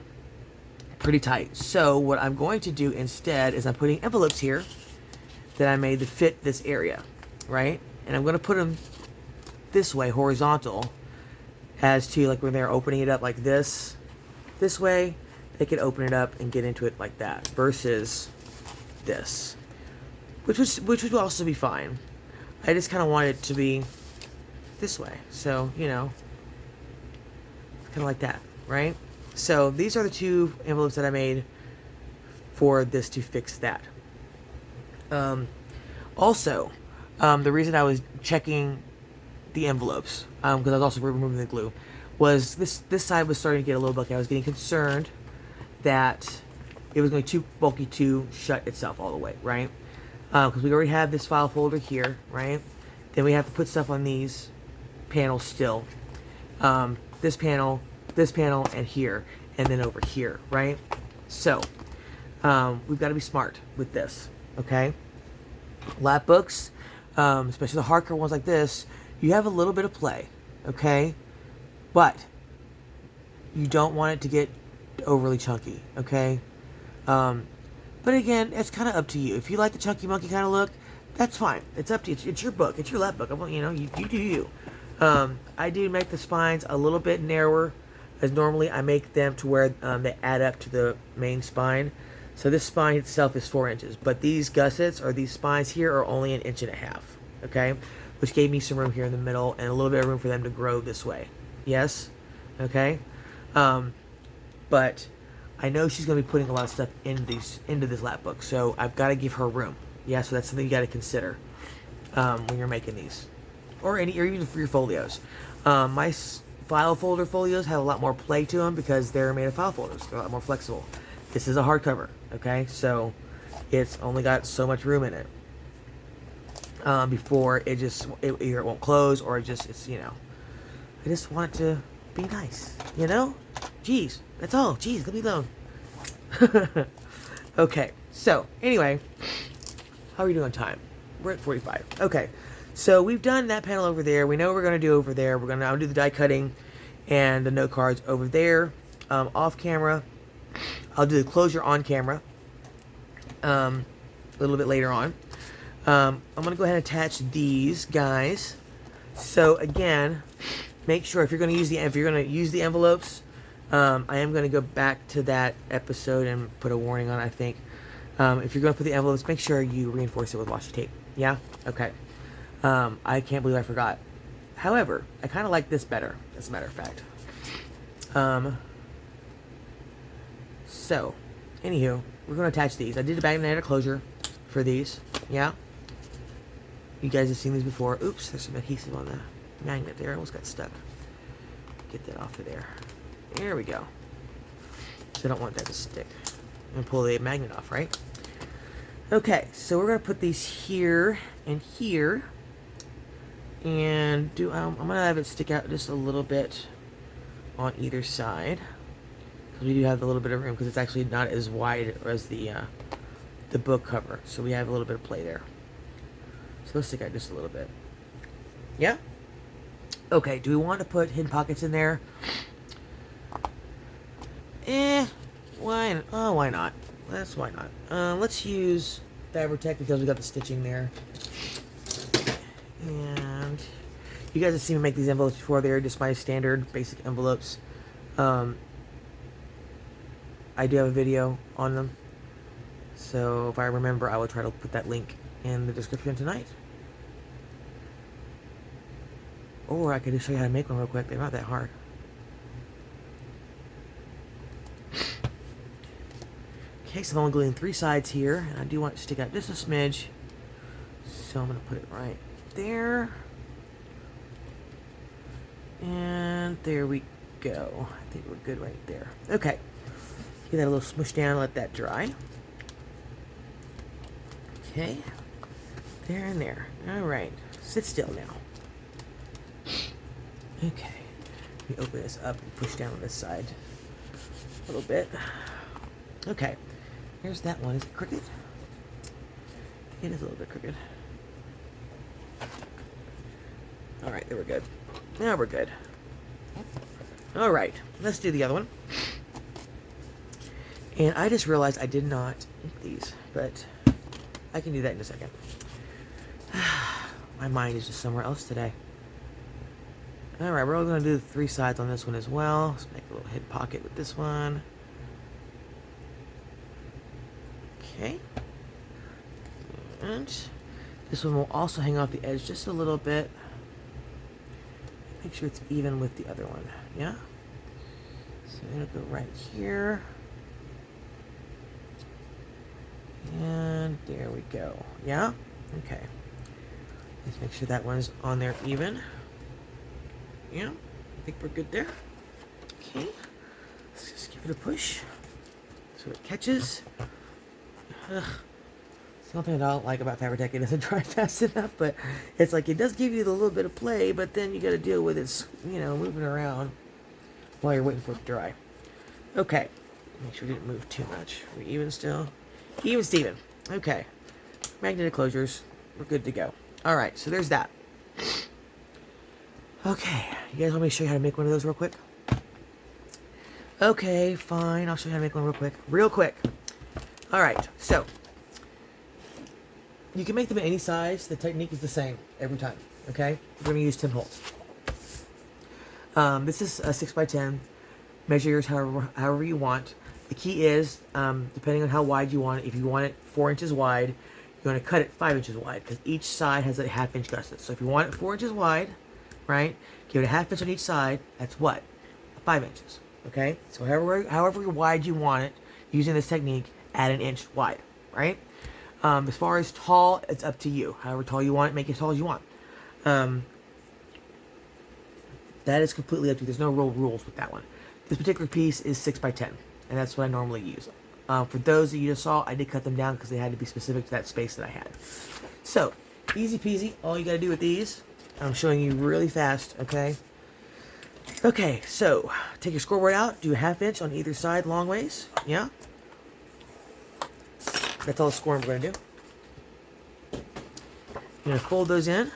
pretty tight. So what I'm going to do instead is I'm putting envelopes here that I made to fit this area, right? And I'm going to put them this way, horizontal, as to like when they're opening it up like this way, they can open it up and get into it like that, versus this, which would also be fine. I just kind of want it to be this way, so you know, kind of like that, right? So these are the 2 envelopes that I made for this to fix that. Also, the reason I was checking the envelopes, because I was also removing the glue, was this side was starting to get a little bulky. I was getting concerned that it was going to be too bulky to shut itself all the way, right? Because we already have this file folder here, right? Then we have to put stuff on these panels still. This panel, and here, and then over here, right? So, we've got to be smart with this, okay? Lapbooks, especially the hardcover ones like this, you have a little bit of play, okay? But you don't want it to get overly chunky, okay? But again, it's kind of up to you. If you like the chunky monkey kind of look, that's fine. It's up to you. It's your book. It's your lap book. You know, you do you. I do make the spines a little bit narrower, as normally I make them to where they add up to the main spine. So this spine itself is 4 inches, but these gussets or these spines here are only 1.5 inches, okay? which gave me some room here in the middle and a little bit of room for them to grow this way. Yes? Okay? But I know she's going to be putting a lot of stuff into this Lapbook, so I've got to give her room. Yeah, so that's something you got to consider when you're making these, or even for your folios. My file folder folios have a lot more play to them because they're made of file folders. They're a lot more flexible. This is a hardcover, okay? So it's only got so much room in it before it either it won't close or it's I just want it to be nice, Jeez, that's all. Jeez, let me alone. Okay, so anyway, how are we doing on time? We're at 45. Okay, so we've done that panel over there. We know what we're going to do over there. We're going to do the die cutting and the note cards over there. Off camera, I'll do the closure on camera a little bit later on. I'm going to go ahead and attach these guys. So again, make sure if you're going to use the envelopes, I am going to go back to that episode and put a warning on it, I think. If you're going to put the envelopes, make sure you reinforce it with washi tape. Yeah? Okay. I can't believe I forgot. However, I kind of like this better, as a matter of fact. So, anywho, we're going to attach these. I did a magnetic closure for these. Yeah? You guys have seen these before. Oops, there's some adhesive on the magnet there. I almost got stuck. Get that off of there. There we go. So I don't want that to stick. And pull the magnet off, right? Okay, so we're going to put these here and here. And I'm going to have it stick out just a little bit on either side. Because we do have a little bit of room, because it's actually not as wide as the book cover. So we have a little bit of play there. So let's stick out just a little bit. Yeah? Okay, do we want to put hidden pockets in there? Why not? Why not? Let's use Fabri-Tac because we got the stitching there. And you guys have seen me make these envelopes before. They're just my standard basic envelopes. I do have a video on them. So if I remember, I will try to put that link in the description tonight. Or I could just show you how to make one real quick. They're not that hard. Okay, so I'm only gluing 3 sides here, and I do want it to stick out just a smidge. So I'm going to put it right there. And there we go. I think we're good right there. Okay. Get that a little smush down, let that dry. Okay. There and there. Alright. Sit still now. Okay. Let me open this up and push down on this side a little bit. Okay. Here's that one. Is it crooked? It is a little bit crooked. Alright, there we're good. Now we're good. Alright, let's do the other one. And I just realized I did not ink these, but I can do that in a second. My mind is just somewhere else today. Alright, we're all going to do the 3 sides on this one as well. Let's make a little hidden pocket with this one. Okay. And this one will also hang off the edge just a little bit. Make sure it's even with the other one. Yeah? So it'll go right here. And there we go. Yeah? Okay. Let's make sure that one's on there even. Yeah? I think we're good there. Okay. Let's just give it a push so it catches. Ugh. Something I don't like about Fabri-Tac, it doesn't dry fast enough, but it's like it does give you the little bit of play, but then you got to deal with it, moving around while you're waiting for it to dry. Okay, make sure we didn't move too much. Are we even still? Even Steven. Okay, magnetic closures, we're good to go. All right, so there's that. Okay, you guys want me to show you how to make one of those real quick? Okay, fine, I'll show you how to make one real quick. Real quick. All right, so you can make them any size. The technique is the same every time, okay? We're going to use 10 holes. This is a 6x10. Measure yours however you want. The key is, depending on how wide you want it, if you want it 4 inches wide, you want to cut it 5 inches wide because each side has a 1/2 inch gusset. So if you want it 4 inches wide, right, give it a 1/2 inch on each side. That's what? 5 inches. Okay? So however wide you want it, using this technique, add an inch wide, right? As far as tall, it's up to you. However tall you want it, make it as tall as you want. That is completely up to you. There's no real rules with that one. This particular piece is 6 by 10, and that's what I normally use. For those that you just saw, I did cut them down because they had to be specific to that space that I had. So, easy peasy. All you got to do with these, I'm showing you really fast, okay? Okay, so take your scoreboard out, do a 1/2 inch on either side long ways, yeah? That's all the scoring we're going to do. You're going to fold those in,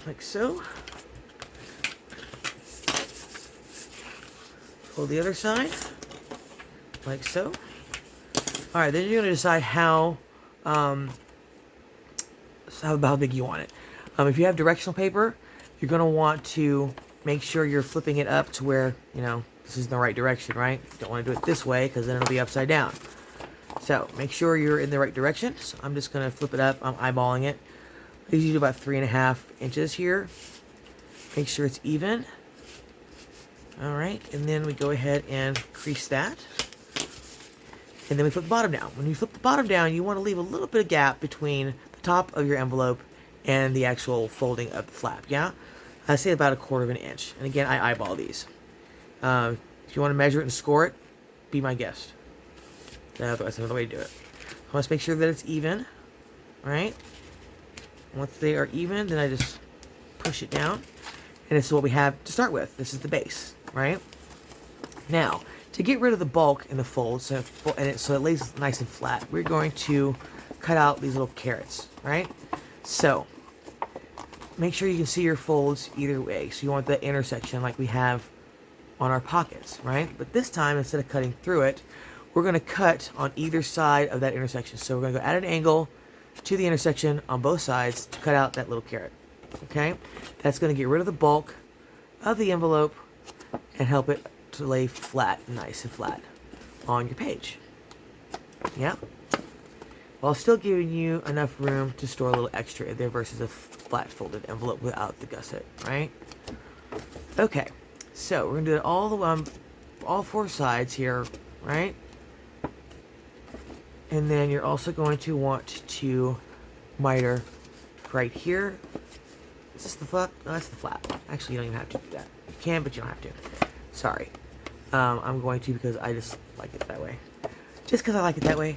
like so. Fold the other side, like so. Alright, then you're going to decide how big you want it. If you have directional paper, you're going to want to make sure you're flipping it up to where, you know, this is in the right direction, right? You don't want to do it this way because then it'll be upside down. So, make sure you're in the right direction. So, I'm just going to flip it up. I'm eyeballing it. I usually do about 3.5 inches here. Make sure it's even. Alright, and then we go ahead and crease that. And then we flip the bottom down. When you flip the bottom down, you want to leave a little bit of gap between the top of your envelope and the actual folding of the flap, yeah? I say about 1/4 inch. And again, I eyeball these. If you want to measure it and score it, be my guest. That's another way to do it. I want to make sure that it's even, right? Once they are even, then I just push it down. And this is what we have to start with. This is the base, right? Now, to get rid of the bulk in the fold, so it lays nice and flat, we're going to cut out these little carrots, right? So, make sure you can see your folds either way. So you want the intersection like we have on our pockets, right? But this time, instead of cutting through it, we're going to cut on either side of that intersection. So we're going to go at an angle to the intersection on both sides to cut out that little carrot. Okay? That's going to get rid of the bulk of the envelope and help it to lay flat, nice and flat on your page. Yeah? While still giving you enough room to store a little extra in there versus a flat folded envelope without the gusset, right? Okay, so we're going to do it all the way on all 4 sides here, right? And then you're also going to want to miter right here. Is this the flap? No, that's the flap. Actually, you don't even have to do that. You can, but you don't have to. Sorry. I'm going to because I just like it that way. Just because I like it that way.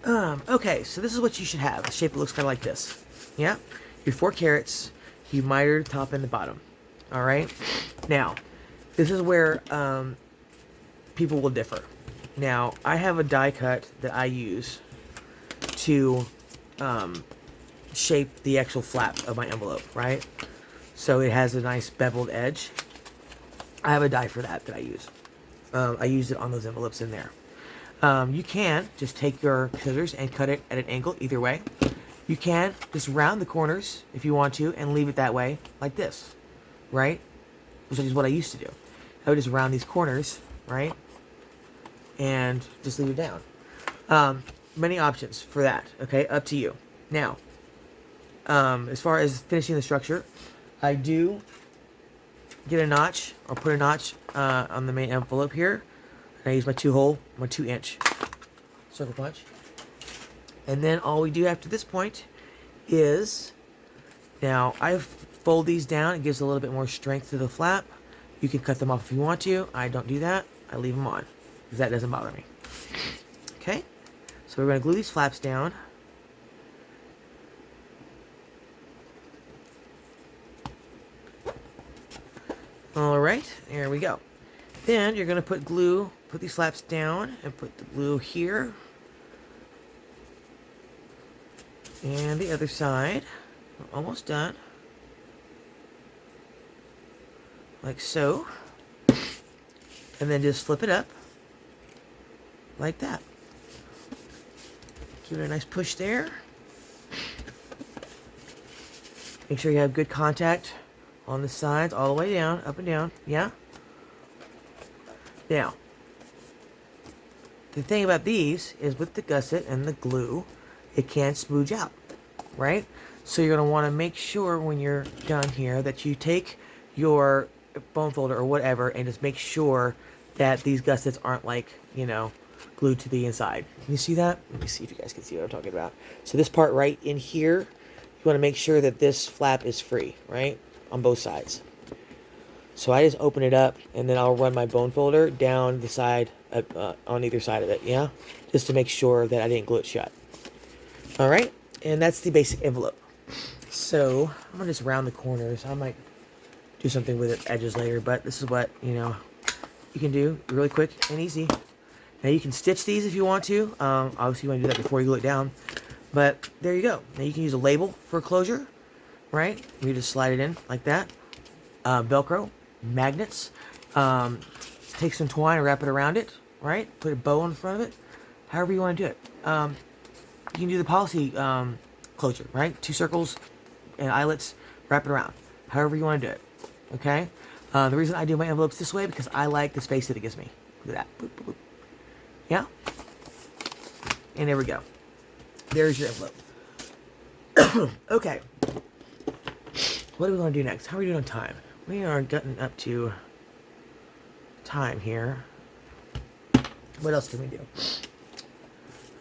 Okay, so this is what you should have. The shape looks kind of like this. Yeah? Your 4 carrots. You miter the top and the bottom. Alright? Now, this is where people will differ. Now, I have a die cut that I use to shape the actual flap of my envelope, right? So it has a nice beveled edge. I have a die for that I use. I use it on those envelopes in there. You can just take your scissors and cut it at an angle either way. You can just round the corners if you want to and leave it that way, like this, right? Which is what I used to do. I would just round these corners, right? And just leave it down. Many options for that, okay? Up to you. Now, as far as finishing the structure, I do get a notch, or put a notch on the main envelope here. And I use my 2-inch circle punch. And then all we do after this point is, now I fold these down. It gives a little bit more strength to the flap. You can cut them off if you want to. I don't do that. I leave them on because that doesn't bother me. Okay, so we're going to glue these flaps down. Alright, there we go. Then you're going to put these flaps down and put the glue here. And the other side. We're almost done. Like so. And then just flip it up. Like that. Give it a nice push there. Make sure you have good contact on the sides, all the way down, up and down, yeah? Now, the thing about these is with the gusset and the glue, it can smooch out, right? So you're going to want to make sure when you're done here that you take your bone folder or whatever and just make sure that these gussets aren't like, you know, glued to the inside. Can you see that? Let me see if you guys can see what I'm talking about. So this part right in here, you want to make sure that this flap is free, right? On both sides. So I just open it up and then I'll run my bone folder down the side, on either side of it, yeah? Just to make sure that I didn't glue it shut. All right, and that's the basic envelope. So I'm gonna just round the corners. I might do something with the edges later, but this is what, you know, you can do really quick and easy. Now you can stitch these if you want to. Obviously you want to do that before you glue it down. But there you go. Now you can use a label for closure, right? You just slide it in like that. Velcro, magnets. Take some twine and wrap it around it, right? Put a bow in front of it. However you want to do it. You can do the policy closure, right? 2 circles and eyelets, wrap it around. However you want to do it, okay? The reason I do my envelopes this way because I like the space that it gives me. Look at that. Boop, boop, boop. Yeah? And there we go. There's your envelope. Okay. What do we want to do next? How are we doing on time? We are getting up to time here. What else can we do?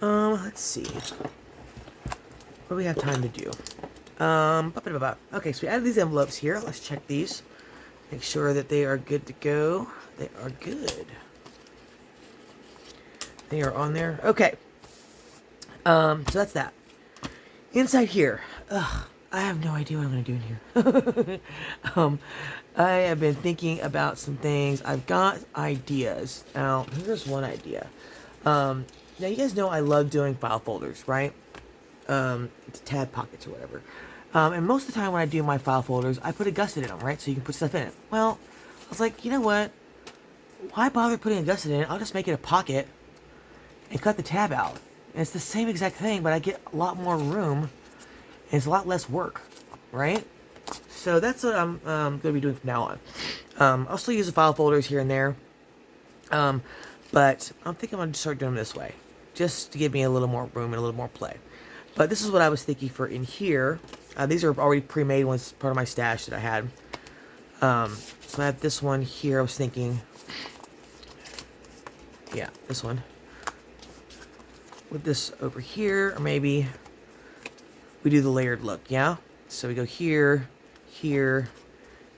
Let's see. What do we have time to do? Okay, so we added these envelopes here. Let's check these. Make sure that they are good to go. They are good. They are on there. Okay. So that's that. Inside here. I have no idea what I'm going to do in here. I have been thinking about some things. I've got ideas. Now, here's one idea. Now, you guys know I love doing file folders, right? Tab pockets or whatever. And most of the time when I do my file folders, I put a gusset in them, right? So you can put stuff in it. Well, I was like, you know what? Why bother putting a gusset in it? I'll just make it a pocket and cut the tab out. And it's the same exact thing, but I get a lot more room and it's a lot less work, right? So that's what I'm going to be doing from now on. I'll still use the file folders here and there. But I'm thinking I'm going to start doing them this way, just to give me a little more room and a little more play. But this is what I was thinking for in here. These are already pre-made ones, part of my stash that I had. So I have this one here. I was thinking, yeah, this one. With this over here, or maybe we do the layered look, yeah? So we go here, here,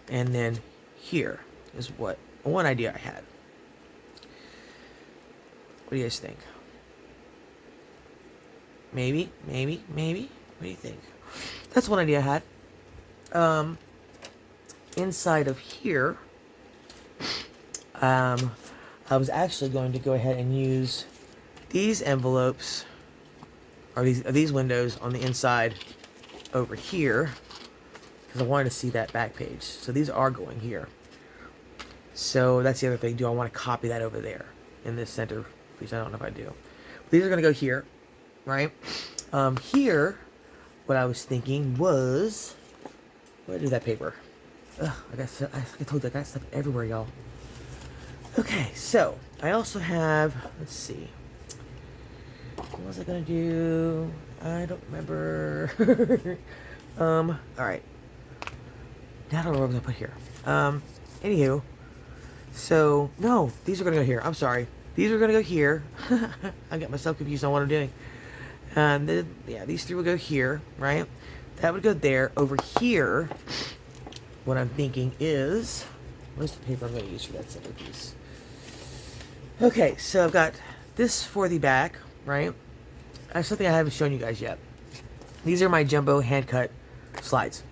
and then here is what one idea I had. What do you guys think? Maybe. What do you think? That's one idea I had. Inside of here, I was actually going to go ahead and use these envelopes, or these windows on the inside over here, because I wanted to see that back page. So these are going here. So that's the other thing. Do I want to copy that over there in this center piece? I don't know if I do. These are going to go here, right? Here, what I was thinking was, where did that paper? Ugh, I told you I got stuff everywhere, y'all. Okay, so I also have, let's see. What was I gonna do? I don't remember. Alright. Now I don't know what I'm gonna put here. Anywho. So, no, these are gonna go here. I'm sorry. These are gonna go here. I got myself confused on what I'm doing. And yeah, these 3 will go here, right? That would go there. Over here, what I'm thinking is, what's the paper I'm gonna use for that centerpiece? Okay, so I've got this for the back, right? I have something I haven't shown you guys yet. These are my jumbo hand-cut slides,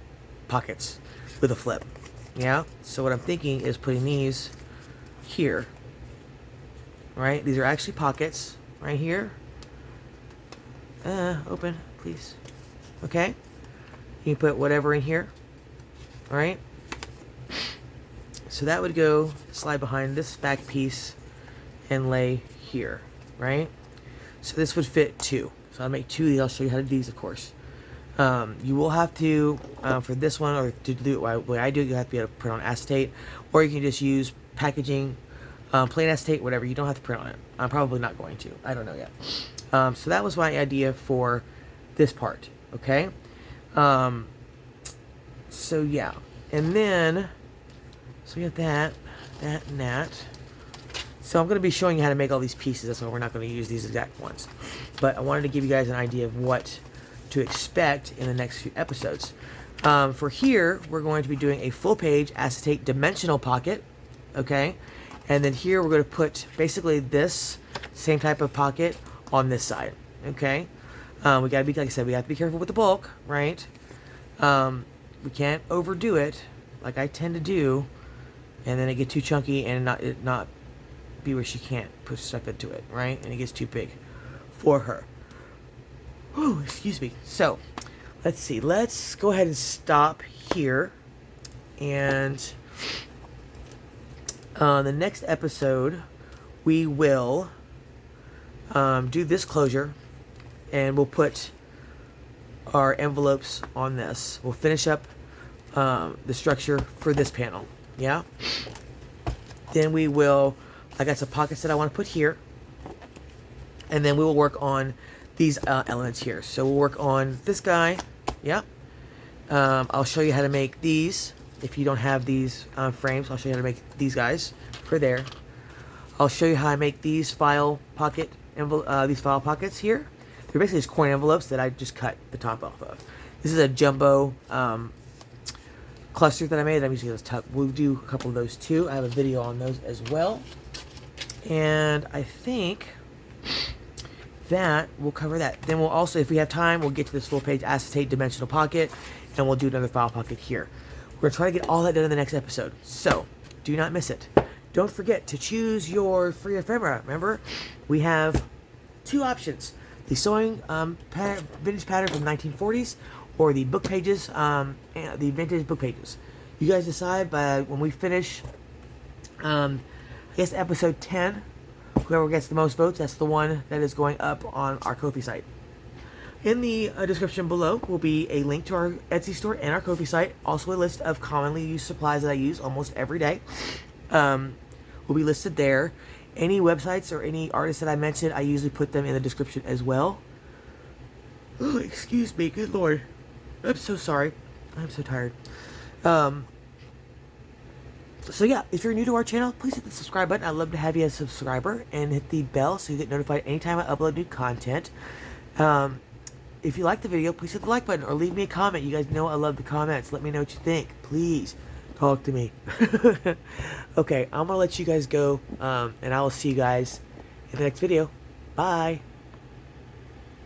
pockets, with a flip. Yeah? So what I'm thinking is putting these here. Right? These are actually pockets right here. Open, please. Okay? You can put whatever in here. Alright? So that would go, slide behind this back piece and lay here. Right? So this would fit 2. So I'll make 2 of these. I'll show you how to do these, of course. You will have to, for this one, or to do it the way I do it, you have to be able to print on acetate, or you can just use packaging plain acetate, whatever. You don't have to print on it. I'm probably not going to. I don't know yet. So that was my idea for this part. Okay. So yeah, and then so we have that, and that. So I'm going to be showing you how to make all these pieces. That's why we're not going to use these exact ones. But I wanted to give you guys an idea of what to expect in the next few episodes. For here, we're going to be doing a full page acetate dimensional pocket. Okay. And then here we're going to put basically this same type of pocket on this side. Okay. We got to be, like I said, we have to be careful with the bulk, right? We can't overdo it like I tend to do, and then it get too chunky and not be where she can't put stuff into it, right? And it gets too big for her. Oh, excuse me. So let's see. Let's go ahead and stop here, and the next episode we will do this closure, and we'll put our envelopes on this. We'll finish up the structure for this panel. Yeah. Then we will. I got some pockets that I want to put here, and then we will work on these elements here. So we'll work on this guy. Yeah. I'll show you how to make these. If you don't have these frames, I'll show you how to make these guys for there. I'll show you how I make these file pockets here. They're basically just coin envelopes that I just cut the top off of. This is a jumbo cluster that I made. I'm using those. We'll do a couple of those too. I have a video on those as well. And I think that will cover that. Then we'll also, if we have time, we'll get to this full page acetate dimensional pocket, and we'll do another file pocket here. We're going to try to get all that done in the next episode. So do not miss it. Don't forget to choose your free ephemera. Remember, we have two options. The sewing vintage pattern from 1940s, or the book pages, the vintage book pages. You guys decide by when we finish, I guess episode 10, whoever gets the most votes, that's the one that is going up on our Kofi site. In the description below will be a link to our Etsy store and our Kofi site. Also a list of commonly used supplies that I use almost every day. Will be listed there. Any websites or any artists that I mentioned, I usually put them in the description as well. Oh, excuse me, good lord. I'm so sorry. I'm so tired. So yeah, if you're new to our channel, please hit the subscribe button. I'd love to have you as a subscriber, and hit the bell so you get notified anytime I upload new content. If you like the video, please hit the like button or leave me a comment. You guys know I love the comments. Let me know what you think. Please talk to me. Okay, I'm gonna let you guys go, and I will see you guys in the next video. Bye.